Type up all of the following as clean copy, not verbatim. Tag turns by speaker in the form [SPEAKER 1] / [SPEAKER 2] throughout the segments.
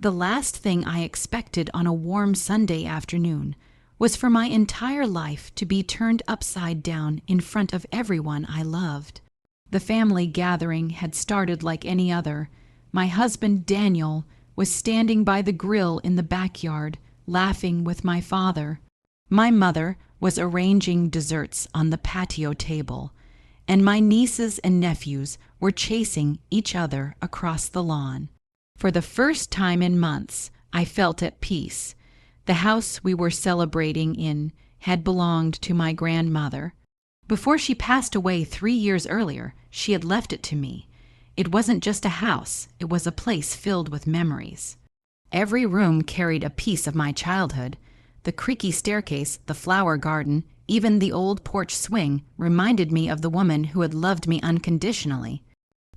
[SPEAKER 1] The last thing I expected on a warm Sunday afternoon was for my entire life to be turned upside down in front of everyone I loved. The family gathering had started like any other. My husband, Daniel, was standing by the grill in the backyard, laughing with my father. My mother was arranging desserts on the patio table, and my nieces and nephews were chasing each other across the lawn. For the first time in months, I felt at peace. The house we were celebrating in had belonged to my grandmother. Before she passed away 3 years earlier, she had left it to me. It wasn't just a house, it was a place filled with memories. Every room carried a piece of my childhood. The creaky staircase, the flower garden, even the old porch swing reminded me of the woman who had loved me unconditionally.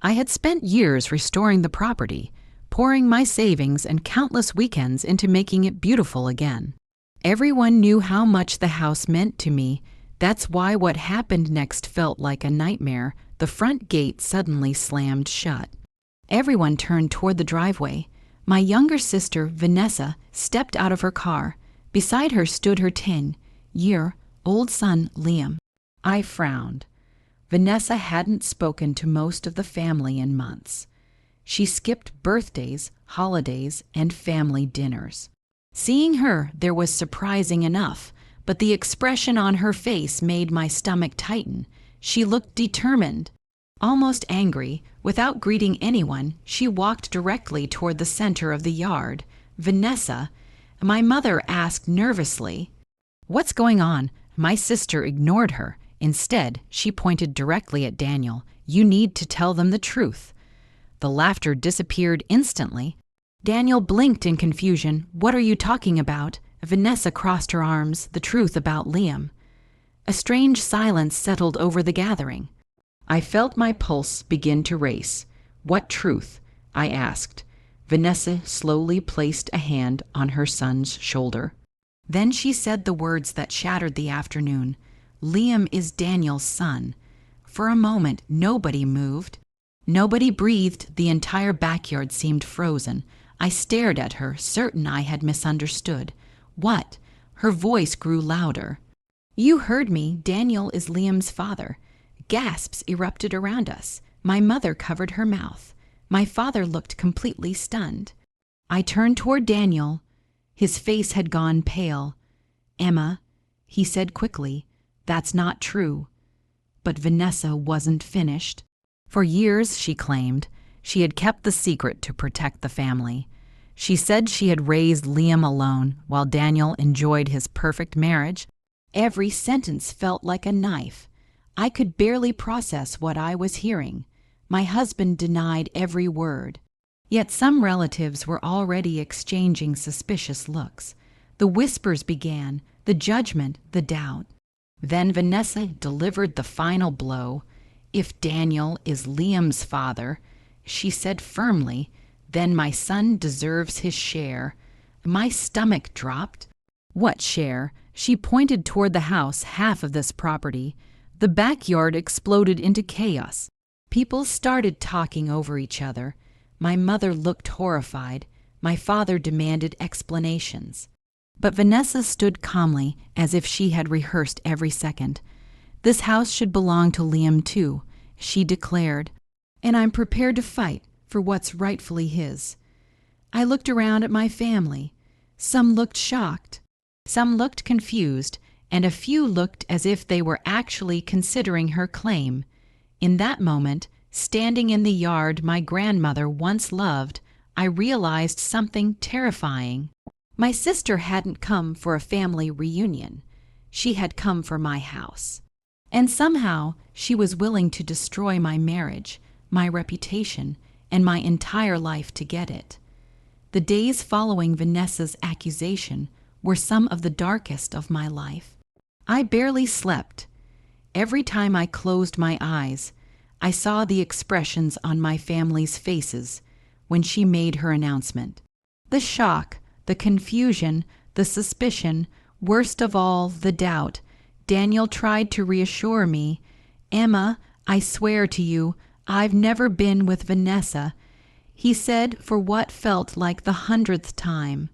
[SPEAKER 1] I had spent years restoring the property, pouring my savings and countless weekends into making it beautiful again. Everyone knew how much the house meant to me. That's why what happened next felt like a nightmare. The front gate suddenly slammed shut. Everyone turned toward the driveway. My younger sister, Vanessa, stepped out of her car. Beside her stood her 10-year-old son, Liam. I frowned. Vanessa hadn't spoken to most of the family in months. She skipped birthdays, holidays, and family dinners. Seeing her, there was surprising enough, but the expression on her face made my stomach tighten. She looked determined, almost angry. Without greeting anyone, she walked directly toward the center of the yard. "Vanessa," my mother asked nervously. "What's going on?" My sister ignored her. Instead, she pointed directly at Daniel. "You need to tell them the truth." The laughter disappeared instantly. Daniel blinked in confusion. "What are you talking about?" Vanessa crossed her arms. "The truth about Liam." A strange silence settled over the gathering. I felt my pulse begin to race. "What truth?" I asked. Vanessa slowly placed a hand on her son's shoulder. Then she said the words that shattered the afternoon. "Liam is Daniel's son." For a moment, nobody moved. Nobody breathed. The entire backyard seemed frozen. I stared at her, certain I had misunderstood. "What?" Her voice grew louder. "You heard me. Daniel is Liam's father." Gasps erupted around us. My mother covered her mouth. My father looked completely stunned. I turned toward Daniel. His face had gone pale. "Emma," he said quickly, "that's not true." But Vanessa wasn't finished. For years, she claimed, she had kept the secret to protect the family. She said she had raised Liam alone while Daniel enjoyed his perfect marriage. Every sentence felt like a knife. I could barely process what I was hearing. My husband denied every word. Yet some relatives were already exchanging suspicious looks. The whispers began, the judgment, the doubt. Then Vanessa delivered the final blow. "If Daniel is Liam's father," she said firmly, "then my son deserves his share." My stomach dropped. "What share?" She pointed toward the house, half of this property. The backyard exploded into chaos. People started talking over each other. My mother looked horrified. My father demanded explanations. But Vanessa stood calmly, as if she had rehearsed every second. "This house should belong to Liam too," she declared, "and I'm prepared to fight for what's rightfully his." I looked around at my family. Some looked shocked, some looked confused, and a few looked as if they were actually considering her claim. In that moment, standing in the yard my grandmother once loved, I realized something terrifying. My sister hadn't come for a family reunion. She had come for my house. And somehow, she was willing to destroy my marriage, my reputation, and my entire life to get it. The days following Vanessa's accusation were some of the darkest of my life. I barely slept. Every time I closed my eyes, I saw the expressions on my family's faces when she made her announcement. The shock, the confusion, the suspicion, worst of all, the doubt. Daniel tried to reassure me. "Emma, I swear to you, I've never been with Vanessa. he said for what felt like the 100th time.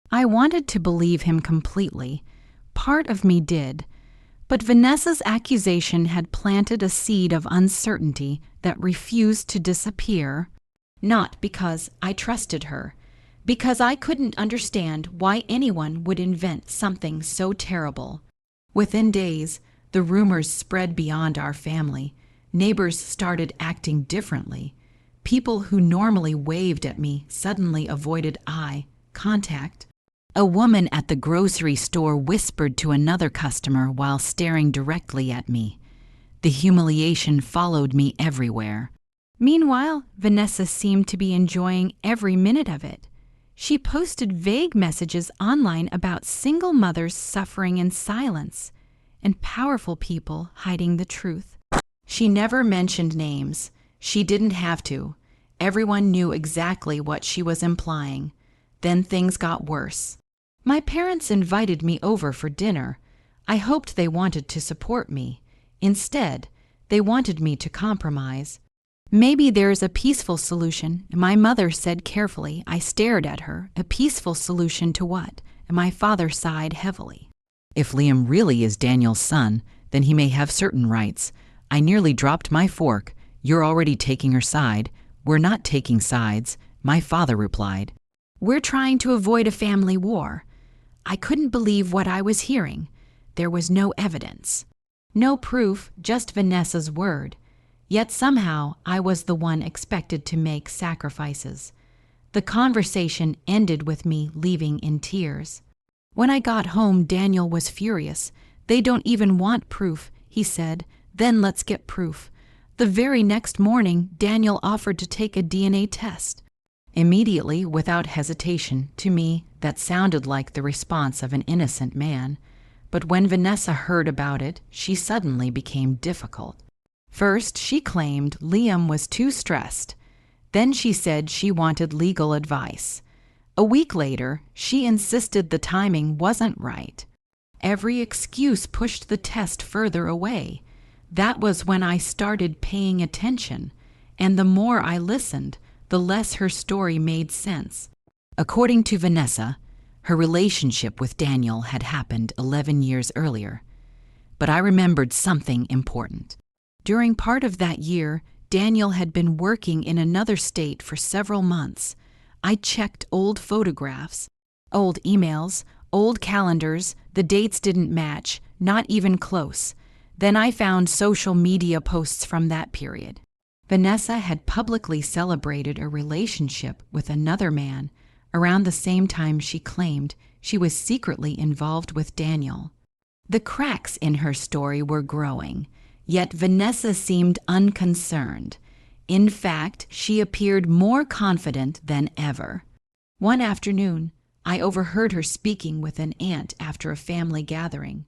[SPEAKER 1] I wanted to believe him completely. Part of me did. But Vanessa's accusation had planted a seed of uncertainty that refused to disappear, not because I trusted her, because I couldn't understand why anyone would invent something so terrible. Within days, the rumors spread beyond our family. Neighbors started acting differently. People who normally waved at me suddenly avoided eye contact. A woman at the grocery store whispered to another customer while staring directly at me. The humiliation followed me everywhere. Meanwhile, Vanessa seemed to be enjoying every minute of it. She posted vague messages online about single mothers suffering in silence and powerful people hiding the truth. She never mentioned names. She didn't have to. Everyone knew exactly what she was implying. Then things got worse. My parents invited me over for dinner. I hoped they wanted to support me. Instead, they wanted me to compromise. Maybe there's a peaceful solution, my mother said carefully. I stared at her. A peaceful solution to what? And my father sighed heavily.
[SPEAKER 2] If Liam really is Daniel's son, then he may have certain rights. I nearly dropped my fork. You're already taking her side. We're not taking sides, my father replied.
[SPEAKER 1] We're trying to avoid a family war. I couldn't believe what I was hearing. There was no evidence. No proof, just Vanessa's word. Yet somehow I was the one expected to make sacrifices. The conversation ended with me leaving in tears. When I got home, Daniel was furious. They don't even want proof, he said. Then let's get proof. The very next morning, Daniel offered to take a DNA test. Immediately, without hesitation, to me, that sounded like the response of an innocent man. But when Vanessa heard about it, she suddenly became difficult. First, she claimed Liam was too stressed. Then she said she wanted legal advice. A week later, she insisted the timing wasn't right. Every excuse pushed the test further away. That was when I started paying attention, and the more I listened, the less her story made sense. According to Vanessa, her relationship with Daniel had happened 11 years earlier. But I remembered something important. During part of that year, Daniel had been working in another state for several months. I checked old photographs, old emails, old calendars. The dates didn't match, not even close. Then I found social media posts from that period. Vanessa had publicly celebrated a relationship with another man around the same time she claimed she was secretly involved with Daniel. The cracks in her story were growing, yet Vanessa seemed unconcerned. In fact, she appeared more confident than ever. One afternoon, I overheard her speaking with an aunt after a family gathering.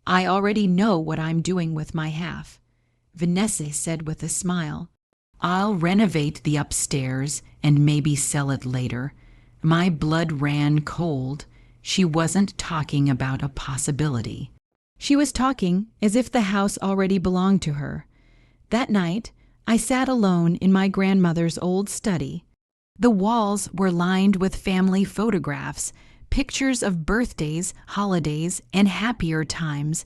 [SPEAKER 1] I already know what I'm doing with my half, Vanessa said with a smile. I'll renovate the upstairs and maybe sell it later. My blood ran cold. She wasn't talking about a possibility. She was talking as if the house already belonged to her. That night, I sat alone in my grandmother's old study. The walls were lined with family photographs, pictures of birthdays, holidays, and happier times.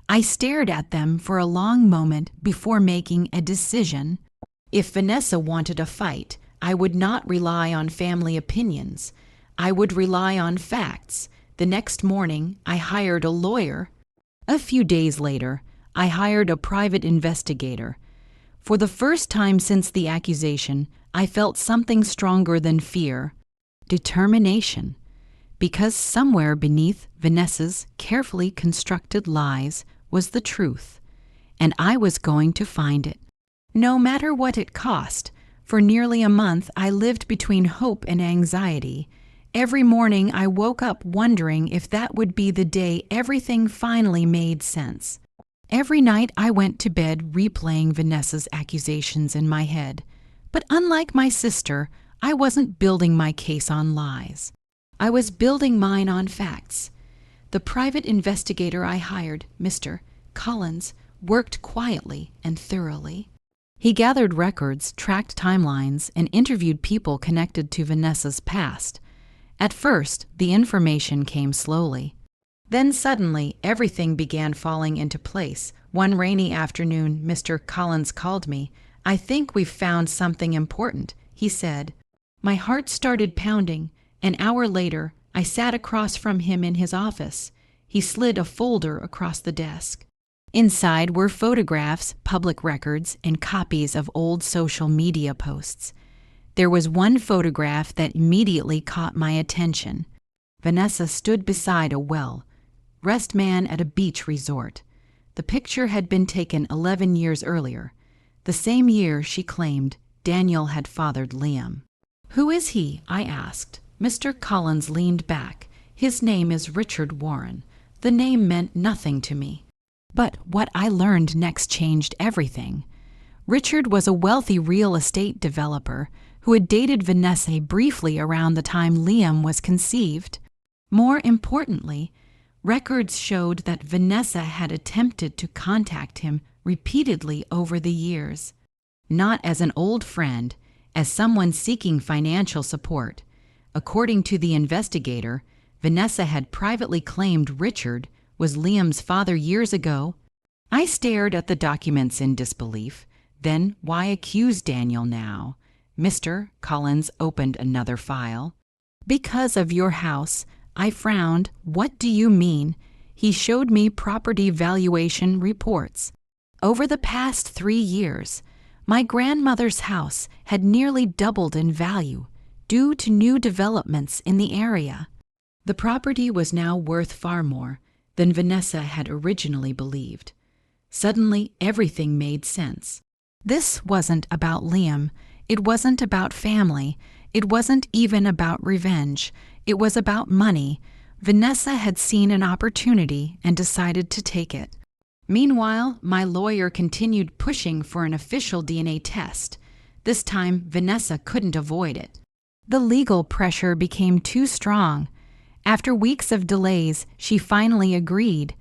[SPEAKER 1] I stared at them for a long moment before making a decision. If Vanessa wanted a fight, I would not rely on family opinions. I would rely on facts. The next morning, I hired a lawyer. A few days later, I hired a private investigator. For the first time since the accusation, I felt something stronger than fear: determination. Because somewhere beneath Vanessa's carefully constructed lies was the truth, and I was going to find it. No matter what it cost. For nearly a month, I lived between hope and anxiety. Every morning, I woke up wondering if that would be the day everything finally made sense. Every night, I went to bed replaying Vanessa's accusations in my head. But unlike my sister, I wasn't building my case on lies. I was building mine on facts. The private investigator I hired, Mr. Collins, worked quietly and thoroughly. He gathered records, tracked timelines, and interviewed people connected to Vanessa's past. At first, the information came slowly. Then suddenly, everything began falling into place. One rainy afternoon, Mr. Collins called me. "I think we've found something important," he said. My heart started pounding. An hour later, I sat across from him in his office. He slid a folder across the desk. Inside were photographs, public records, and copies of old social media posts. There was one photograph that immediately caught my attention. Vanessa stood beside a well, rest man at a beach resort. The picture had been taken 11 years earlier, the same year she claimed Daniel had fathered Liam. "Who is he?" I asked. Mr. Collins leaned back. "His name is Richard Warren." The name meant nothing to me. But what I learned next changed everything. Richard was a wealthy real estate developer who had dated Vanessa briefly around the time Liam was conceived. More importantly, records showed that Vanessa had attempted to contact him repeatedly over the years, not as an old friend, as someone seeking financial support. According to the investigator, Vanessa had privately claimed Richard was Liam's father years ago. I stared at the documents in disbelief. Then why accuse Daniel now? Mr. Collins opened another file. "Because of your house." I frowned. "What do you mean?" He showed me property valuation reports. Over the past 3 years, my grandmother's house had nearly doubled in value due to new developments in the area. The property was now worth far more than Vanessa had originally believed. Suddenly, everything made sense. This wasn't about Liam. It wasn't about family. It wasn't even about revenge. It was about money. Vanessa had seen an opportunity and decided to take it. Meanwhile, my lawyer continued pushing for an official DNA test. This time, Vanessa couldn't avoid it. The legal pressure became too strong. After weeks of delays, she finally agreed.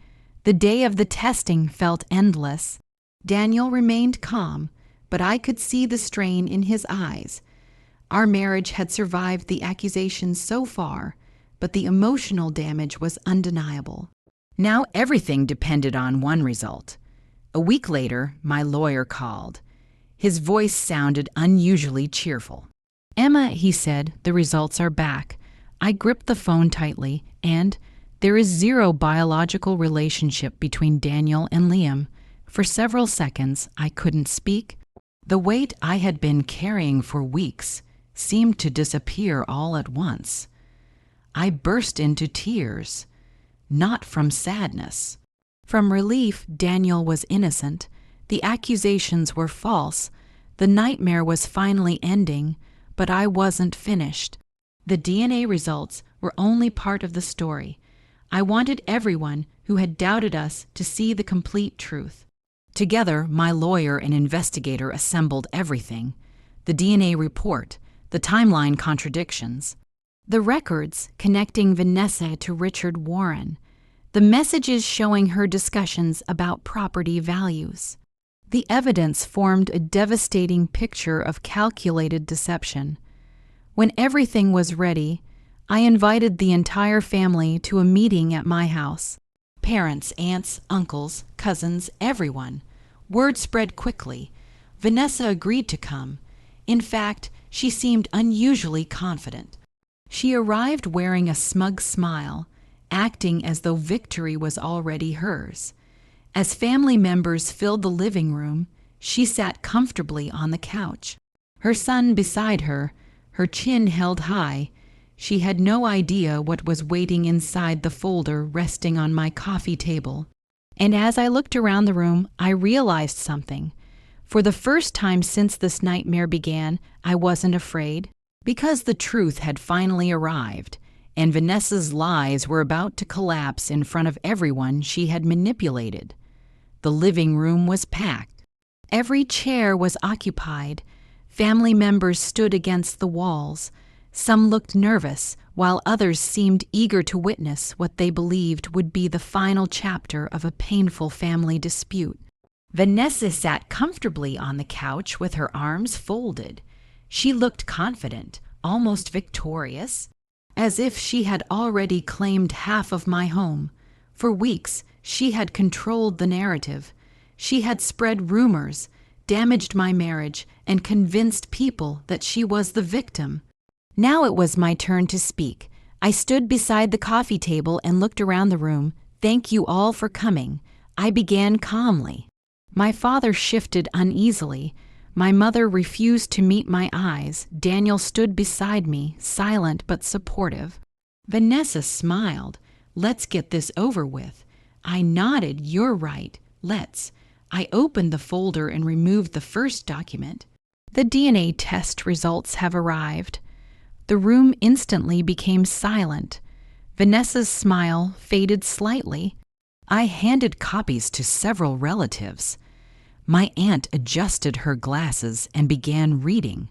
[SPEAKER 1] The day of the testing felt endless. Daniel remained calm, but I could see the strain in his eyes. Our marriage had survived the accusations so far, but the emotional damage was undeniable. Now everything depended on one result. A week later, my lawyer called. His voice sounded unusually cheerful. "Emma," he said, "the results are back." I gripped the phone tightly, and there is zero biological relationship between Daniel and Liam. For several seconds, I couldn't speak. The weight I had been carrying for weeks seemed to disappear all at once. I burst into tears, not from sadness. From relief, Daniel was innocent. The accusations were false. The nightmare was finally ending, but I wasn't finished. The DNA results were only part of the story. I wanted everyone who had doubted us to see the complete truth. Together, my lawyer and investigator assembled everything: the DNA report, the timeline contradictions, the records connecting Vanessa to Richard Warren, the messages showing her discussions about property values. The evidence formed a devastating picture of calculated deception. When everything was ready, I invited the entire family to a meeting at my house. Parents, aunts, uncles, cousins, everyone. Word spread quickly. Vanessa agreed to come. In fact, she seemed unusually confident. She arrived wearing a smug smile, acting as though victory was already hers. As family members filled the living room, she sat comfortably on the couch. Her son beside her, her chin held high. She had no idea what was waiting inside the folder resting on my coffee table. And as I looked around the room, I realized something. For the first time since this nightmare began, I wasn't afraid, because the truth had finally arrived, and Vanessa's lies were about to collapse in front of everyone she had manipulated. The living room was packed. Every chair was occupied. Family members stood against the walls. Some looked nervous, while others seemed eager to witness what they believed would be the final chapter of a painful family dispute. Vanessa sat comfortably on the couch with her arms folded. She looked confident, almost victorious, as if she had already claimed half of my home. For weeks, she had controlled the narrative. She had spread rumors, damaged my marriage, and convinced people that she was the victim. Now it was my turn to speak. I stood beside the coffee table and looked around the room. "Thank you all for coming," I began calmly. My father shifted uneasily. My mother refused to meet my eyes. Daniel stood beside me, silent but supportive. Vanessa smiled. "Let's get this over with." I nodded. "You're right. Let's." I opened the folder and removed the first document. "The DNA test results have arrived." The room instantly became silent. Vanessa's smile faded slightly. I handed copies to several relatives. My aunt adjusted her glasses and began reading.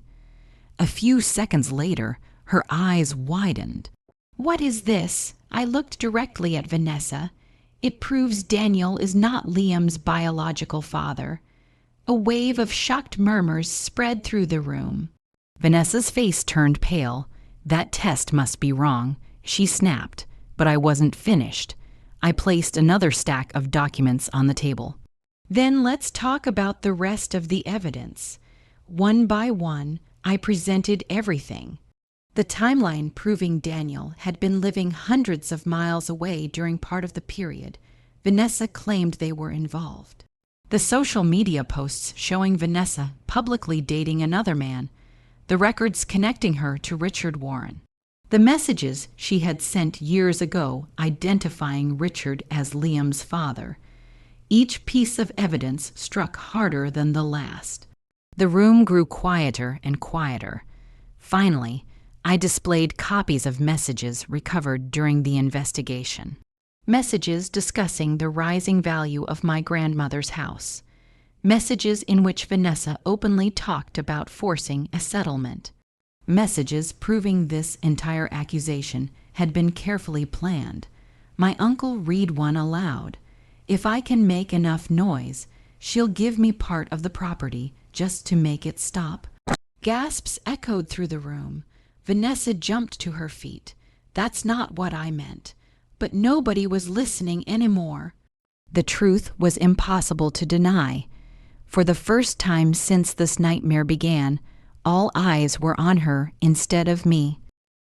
[SPEAKER 1] A few seconds later, her eyes widened. "What is this?" I looked directly at Vanessa. "It proves Daniel is not Liam's biological father." A wave of shocked murmurs spread through the room. Vanessa's face turned pale. "That test must be wrong," she snapped, but I wasn't finished. I placed another stack of documents on the table. "Then let's talk about the rest of the evidence." One by one, I presented everything. The timeline proving Daniel had been living hundreds of miles away during part of the period. Vanessa claimed they were involved. The social media posts showing Vanessa publicly dating another man. The records connecting her to Richard Warren. The messages she had sent years ago identifying Richard as Liam's father. Each piece of evidence struck harder than the last. The room grew quieter and quieter. Finally, I displayed copies of messages recovered during the investigation. Messages discussing the rising value of my grandmother's house. Messages in which Vanessa openly talked about forcing a settlement. Messages proving this entire accusation had been carefully planned. My uncle read one aloud. "If I can make enough noise, she'll give me part of the property just to make it stop." Gasps echoed through the room. Vanessa jumped to her feet. "That's not what I meant." But nobody was listening anymore. The truth was impossible to deny. For the first time since this nightmare began, all eyes were on her instead of me.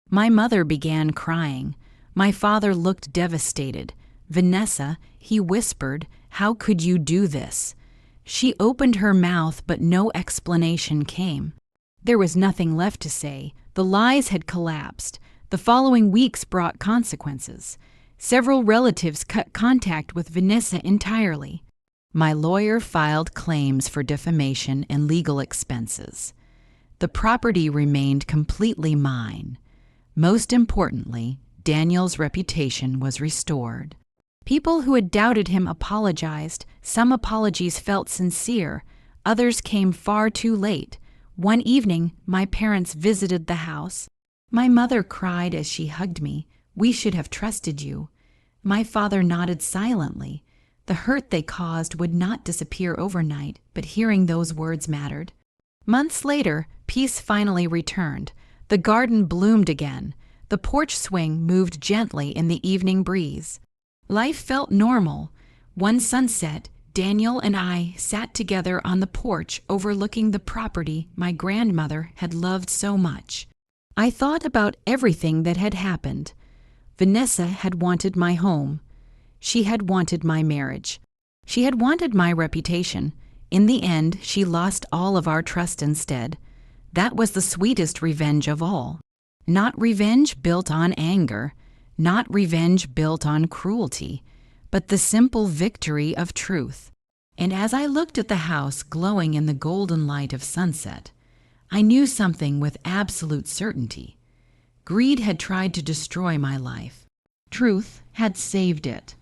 [SPEAKER 1] My mother began crying. My father looked devastated. "Vanessa," he whispered, "how could you do this?" She opened her mouth, but no explanation came. There was nothing left to say. The lies had collapsed. The following weeks brought consequences. Several relatives cut contact with Vanessa entirely. My lawyer filed claims for defamation and legal expenses. The property remained completely mine. Most importantly, Daniel's reputation was restored. People who had doubted him apologized. Some apologies felt sincere. Others came far too late. One evening, my parents visited the house. My mother cried as she hugged me. "We should have trusted you." My father nodded silently. The hurt they caused would not disappear overnight, but hearing those words mattered. Months later, peace finally returned. The garden bloomed again. The porch swing moved gently in the evening breeze. Life felt normal. One sunset, Daniel and I sat together on the porch overlooking the property my grandmother had loved so much. I thought about everything that had happened. Vanessa had wanted my home. She had wanted my marriage. She had wanted my reputation. In the end, she lost all of our trust instead. That was the sweetest revenge of all. Not revenge built on anger, not revenge built on cruelty, but the simple victory of truth. And as I looked at the house glowing in the golden light of sunset, I knew something with absolute certainty. Greed had tried to destroy my life. Truth had saved it.